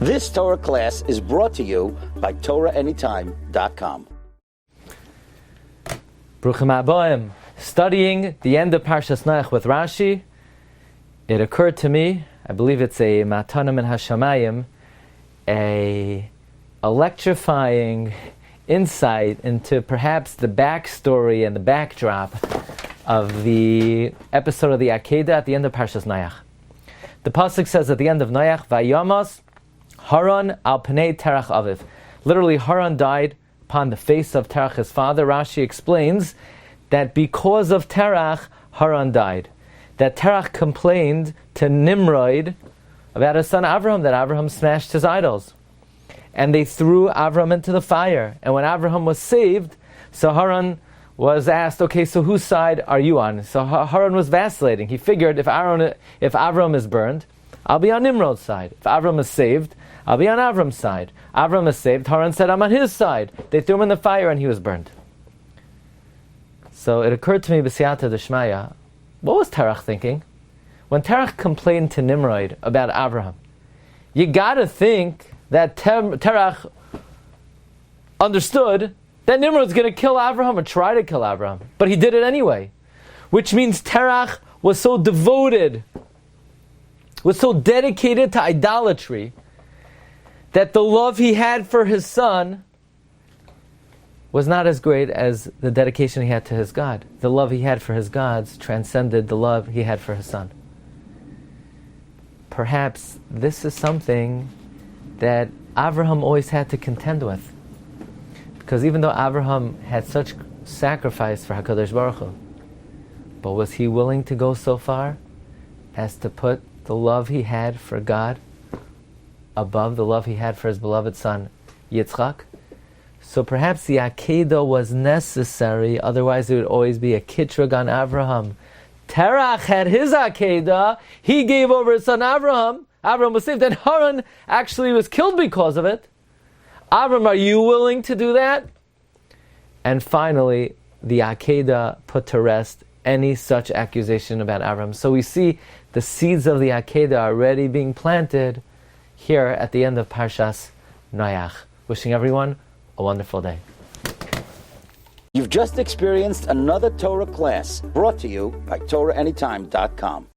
This Torah class is brought to you by TorahAnytime.com. Bruchim Aboim. Studying the end of Parshas Noach with Rashi, it occurred to me, I believe it's a Matana min Hashamayim, a electrifying insight into perhaps the backstory and the backdrop of the episode of the Akeida at the end of Parshas Noach. The pasuk says at the end of Noach, Vayamos Haran al Pnei Terach Aviv. Literally, Haran died upon the face of Terach, his father. Rashi explains that because of Terach, Haran died. That Terach complained to Nimrod about his son Avraham, that Avraham smashed his idols. And they threw Avraham into the fire. And when Avraham was saved, so Haran was asked, okay, so whose side are you on? So Haran was vacillating. He figured if Avraham is burned, I'll be on Nimrod's side. If Avraham is saved, I'll be on Avram's side. Avram is saved. Haran said, I'm on his side. They threw him in the fire and he was burned. So it occurred to me, b'siyata d'shmaya, what was Terach thinking? When Terach complained to Nimrod about Avraham, you gotta think that Terach understood that Nimrod's going to kill Avraham or try to kill Avraham. But he did it anyway. Which means Terach was so devoted, was so dedicated to idolatry, that the love he had for his son was not as great as the dedication he had to his God. The love he had for his gods transcended the love he had for his son. Perhaps this is something that Avraham always had to contend with. Because even though Avraham had such sacrifice for HaKadosh Baruch Hu, but was he willing to go so far as to put the love he had for God above the love he had for his beloved son Yitzchak? So perhaps the Akeida was necessary, otherwise it would always be a kitrug on Avraham. Terach had his Akeida, he gave over his son Avraham was saved, and Haran actually was killed because of it. Avram, are you willing to do that? And finally, the Akeida put to rest any such accusation about Avram. So we see the seeds of the Akeida already being planted here at the end of Parshas Noach. Wishing everyone a wonderful day. You've just experienced another Torah class brought to you by TorahAnytime.com.